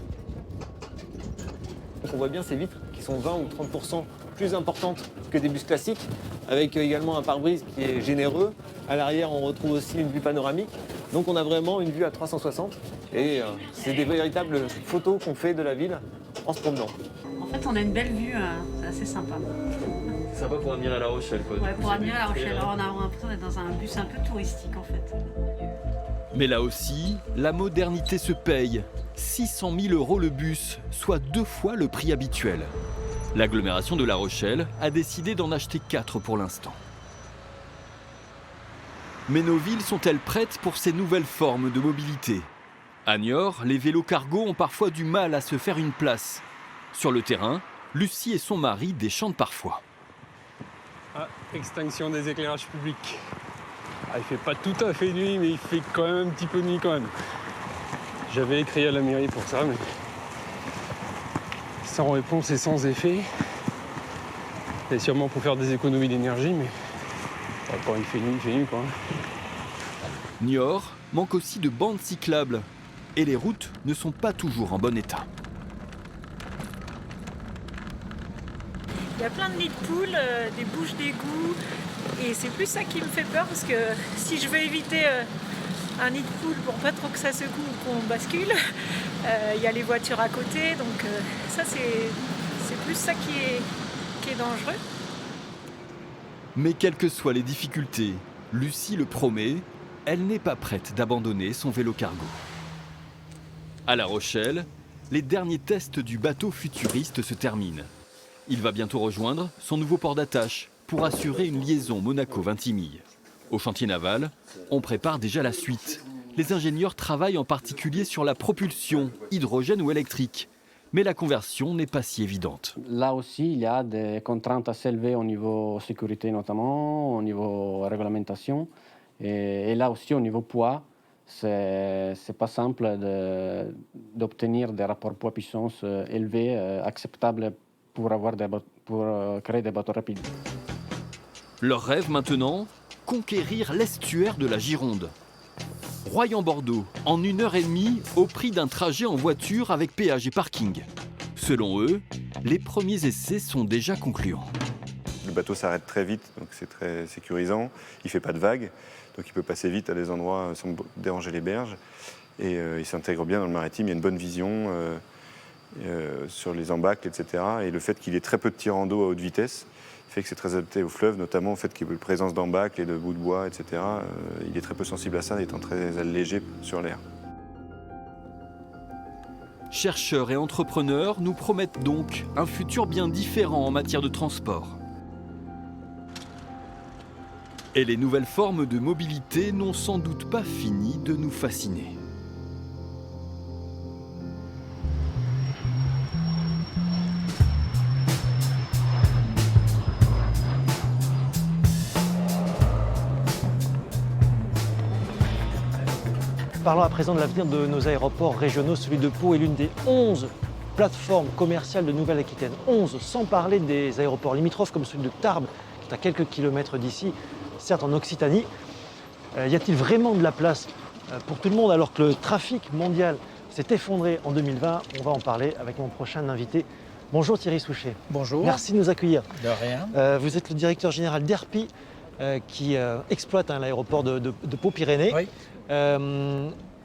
On voit bien ces vitres qui sont 20 ou 30% plus importantes que des bus classiques, avec également un pare-brise qui est généreux. À l'arrière, on retrouve aussi une vue panoramique. Donc on a vraiment une vue à 360 et c'est des véritables photos qu'on fait de la ville en se promenant. En fait, on a une belle vue, c'est assez sympa. C'est sympa pour admirer La Rochelle, quoi. Ouais, pour admirer La Rochelle. Alors, on a l'impression d'être dans un bus un peu touristique, en fait. Mais là aussi, la modernité se paye. 600 000 € le bus, soit 2 fois le prix habituel. L'agglomération de La Rochelle a décidé d'en acheter 4 pour l'instant. Mais nos villes sont-elles prêtes pour ces nouvelles formes de mobilité? À Niort, les vélos cargo ont parfois du mal à se faire une place. Sur le terrain, Lucie et son mari déchantent parfois. Ah, extinction des éclairages publics. Ah, il fait pas tout à fait nuit, mais il fait quand même un petit peu nuit quand même. J'avais écrit à la mairie pour ça, mais sans réponse et sans effet. C'est sûrement pour faire des économies d'énergie, mais quand il fait nuit quoi. Niort manque aussi de bandes cyclables et les routes ne sont pas toujours en bon état. Il y a plein de nids de poules, des bouches d'égout, et c'est plus ça qui me fait peur parce que si je veux éviter un nid de poule pour pas trop que ça secoue ou qu'on bascule, il y a les voitures à côté, donc ça c'est plus ça qui est dangereux. Mais quelles que soient les difficultés, Lucie le promet, elle n'est pas prête d'abandonner son vélo cargo. À La Rochelle, les derniers tests du bateau futuriste se terminent. Il va bientôt rejoindre son nouveau port d'attache pour assurer une liaison Monaco-Vintimille. Au chantier naval, on prépare déjà la suite. Les ingénieurs travaillent en particulier sur la propulsion, hydrogène ou électrique. Mais la conversion n'est pas si évidente. Là aussi, il y a des contraintes assez élevées au niveau sécurité notamment, au niveau réglementation. Et là aussi, au niveau poids, c'est pas simple d'obtenir des rapports poids-puissance élevés, acceptables pour créer des bateaux rapides. Leur rêve maintenant, conquérir l'estuaire de la Gironde. Royan-Bordeaux, en 1h30, au prix d'un trajet en voiture avec péage et parking. Selon eux, les premiers essais sont déjà concluants. Le bateau s'arrête très vite, donc c'est très sécurisant. Il ne fait pas de vagues, donc il peut passer vite à des endroits sans déranger les berges. Et il s'intègre bien dans le maritime, il y a une bonne vision sur les embâcles, etc. Et le fait qu'il ait très peu de tirants d'eau à haute vitesse fait que c'est très adapté au fleuve, notamment au fait qu'il y ait une présence d'embâcles et de bouts de bois, etc. Il est très peu sensible à ça, étant très allégé sur l'air. Chercheurs et entrepreneurs nous promettent donc un futur bien différent en matière de transport. Et les nouvelles formes de mobilité n'ont sans doute pas fini de nous fasciner. Parlons à présent de l'avenir de nos aéroports régionaux. Celui de Pau est l'une des 11 plateformes commerciales de Nouvelle-Aquitaine. 11, sans parler des aéroports limitrophes comme celui de Tarbes, qui est à quelques kilomètres d'ici, certes en Occitanie. Y a-t-il vraiment de la place pour tout le monde alors que le trafic mondial s'est effondré en 2020? On va en parler avec mon prochain invité. Bonjour Thierry Souchet. Bonjour. Merci de nous accueillir. De rien. Vous êtes le directeur général d'Herpi qui exploite l'aéroport de Pau-Pyrénées. Oui.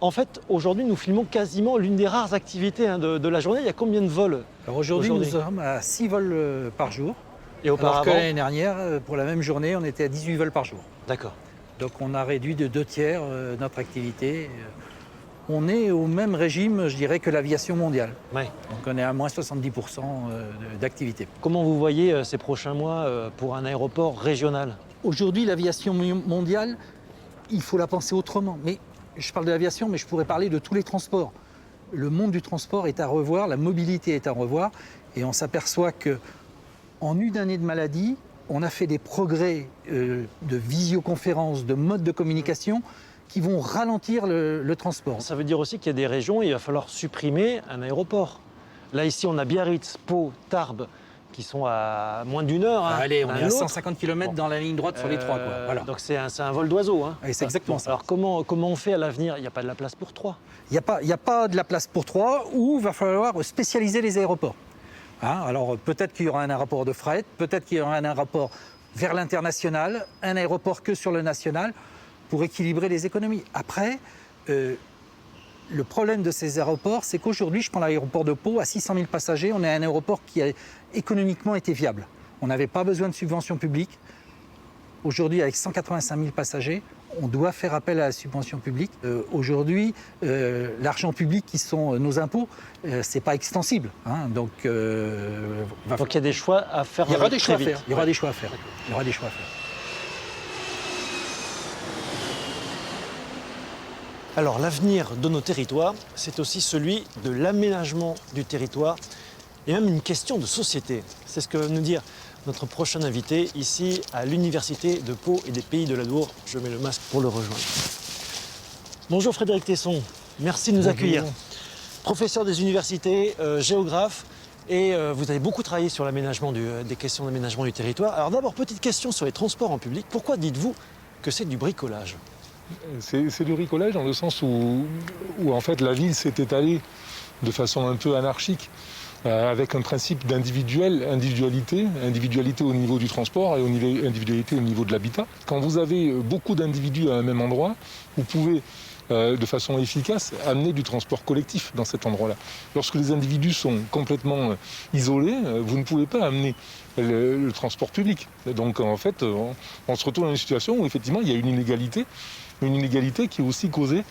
En fait, aujourd'hui, nous filmons quasiment l'une des rares activités de la journée. Il y a combien de vols? Alors aujourd'hui, nous sommes à 6 vols par jour. Et auparavant? Alors que l'année dernière, pour la même journée, on était à 18 vols par jour. D'accord. Donc on a réduit de 2/3 notre activité. On est au même régime, je dirais, que l'aviation mondiale. Ouais. Donc on est à moins 70% d'activité. Comment vous voyez ces prochains mois pour un aéroport régional? Aujourd'hui, l'aviation mondiale, il faut la penser autrement. Mais je parle de l'aviation, mais je pourrais parler de tous les transports. Le monde du transport est à revoir, la mobilité est à revoir, et on s'aperçoit qu'en une année de maladie, on a fait des progrès de visioconférence, de modes de communication qui vont ralentir le transport. Ça veut dire aussi qu'il y a des régions où il va falloir supprimer un aéroport. Là, ici, on a Biarritz, Pau, Tarbes, qui sont à moins d'une heure. Allez, on est à 150 km dans la ligne droite sur les trois. Voilà. Donc c'est un vol d'oiseau. C'est exactement ça. Alors comment on fait à l'avenir? Il n'y a pas de la place pour 3. Il n'y a pas de la place pour 3, ou il va falloir spécialiser les aéroports. Alors peut-être qu'il y aura un aéroport de fret, peut-être qu'il y aura un aéroport vers l'international, un aéroport que sur le national, pour équilibrer les économies. Après, le problème de ces aéroports, c'est qu'aujourd'hui, je prends l'aéroport de Pau, à 600 000 passagers, on est un aéroport qui a économiquement été viable. On n'avait pas besoin de subventions publiques. Aujourd'hui, avec 185 000 passagers, on doit faire appel à la subvention publique. Aujourd'hui, l'argent public qui sont nos impôts, c'est pas extensible. Donc il y a des choix à faire. Il y aura des choix à faire. Il y aura des choix à faire. Il y aura des choix à faire. Alors l'avenir de nos territoires, c'est aussi celui de l'aménagement du territoire et même une question de société. C'est ce que va nous dire notre prochain invité ici à l'Université de Pau et des Pays de l'Adour. Je mets le masque pour le rejoindre. Bonjour Frédéric Tesson, merci de nous accueillir. Professeur des universités, géographe, et vous avez beaucoup travaillé sur l'aménagement des questions d'aménagement du territoire. Alors d'abord, petite question sur les transports en public. Pourquoi dites-vous que c'est du bricolage? C'est du bricolage dans le sens où en fait la ville s'est étalée de façon un peu anarchique, avec un principe individualité au niveau du transport et individualité au niveau de l'habitat. Quand vous avez beaucoup d'individus à un même endroit, vous pouvez de façon efficace amener du transport collectif dans cet endroit-là. Lorsque les individus sont complètement isolés, vous ne pouvez pas amener le transport public. Donc en fait, on se retrouve dans une situation où effectivement il y a une inégalité qui est aussi causée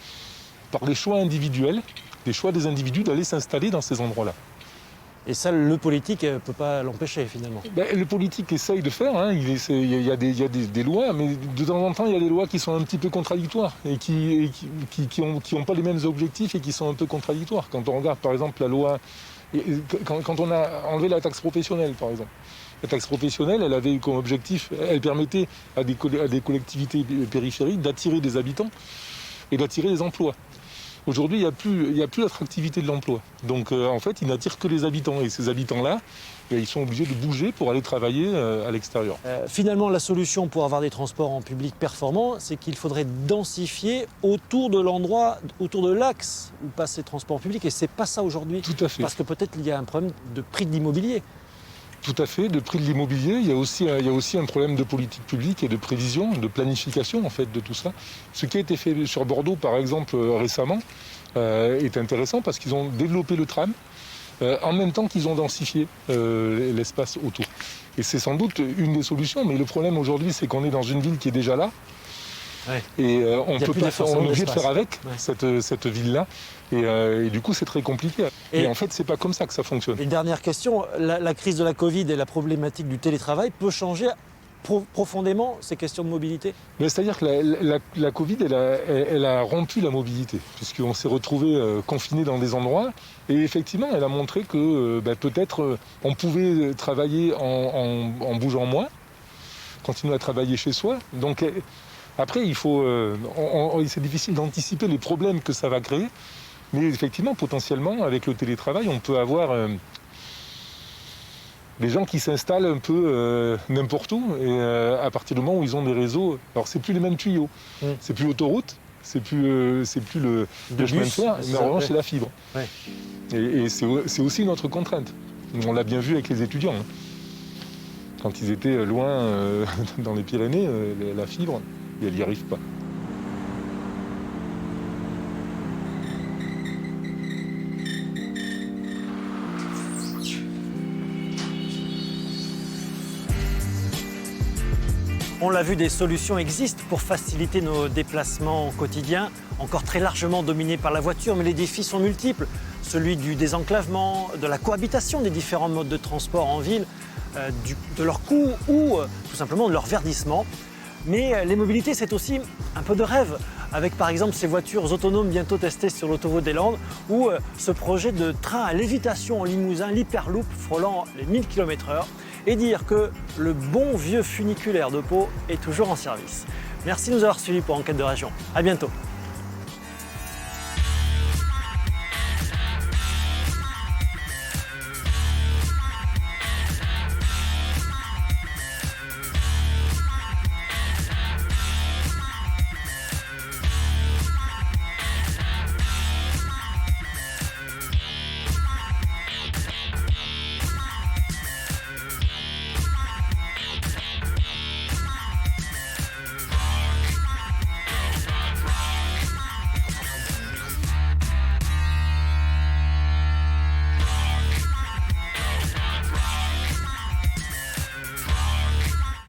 par les choix individuels, les choix des individus d'aller s'installer dans ces endroits-là. Et ça, le politique ne peut pas l'empêcher finalement. Le politique essaye de faire, il y a des lois, mais de temps en temps il y a des lois qui sont un petit peu contradictoires et qui n'ont pas les mêmes objectifs et qui sont un peu contradictoires. Quand on regarde par exemple la loi, quand on a enlevé la taxe professionnelle par exemple, la taxe professionnelle, elle avait comme objectif, elle permettait à des collectivités périphériques d'attirer des habitants et d'attirer des emplois. Aujourd'hui, il n'y a plus l'attractivité de l'emploi. Donc en fait, il n'attire que les habitants. Et ces habitants-là, ils sont obligés de bouger pour aller travailler à l'extérieur. Finalement, la solution pour avoir des transports en public performants, c'est qu'il faudrait densifier autour de l'endroit, autour de l'axe où passent ces transports publics. Et c'est pas ça aujourd'hui. Tout à fait. Parce que peut-être il y a un problème de prix de l'immobilier. Tout à fait, de prix de l'immobilier. Il y a aussi un problème de politique publique et de prévision, de planification en fait de tout ça. Ce qui a été fait sur Bordeaux, par exemple, récemment, est intéressant parce qu'ils ont développé le tram en même temps qu'ils ont densifié l'espace autour. Et c'est sans doute une des solutions, mais le problème aujourd'hui, c'est qu'on est dans une ville qui est déjà là. Ouais. Et on est obligé de faire avec cette ville-là. Et du coup, c'est très compliqué. Et en fait, c'est pas comme ça que ça fonctionne. Et dernière question, la crise de la Covid et la problématique du télétravail peut changer profondément ces questions de mobilité? C'est-à-dire que la Covid, elle a rompu la mobilité, puisqu'on s'est retrouvé confiné dans des endroits. Et effectivement, elle a montré que peut-être on pouvait travailler en bougeant moins, continuer à travailler chez soi. Donc après, c'est difficile d'anticiper les problèmes que ça va créer. Mais effectivement, potentiellement, avec le télétravail, on peut avoir des gens qui s'installent un peu n'importe où. Et à partir du moment où ils ont des réseaux... Alors, c'est plus les mêmes tuyaux. C'est plus l'autoroute, c'est plus le chemin de fer, mais en revanche, c'est la fibre. Ouais. Et c'est aussi une autre contrainte. On l'a bien vu avec les étudiants. Quand ils étaient loin dans les Pyrénées, la fibre, elle n'y arrive pas. On l'a vu, des solutions existent pour faciliter nos déplacements quotidiens, encore très largement dominés par la voiture, mais les défis sont multiples. Celui du désenclavement, de la cohabitation des différents modes de transport en ville, de leur coût ou tout simplement de leur verdissement. Mais les mobilités, c'est aussi un peu de rêve, avec par exemple ces voitures autonomes bientôt testées sur l'autoroute des Landes, ou ce projet de train à lévitation en Limousin, l'Hyperloop, frôlant les 1000 km/h, et dire que le bon vieux funiculaire de Pau est toujours en service. Merci de nous avoir suivis pour Enquête de Région. À bientôt.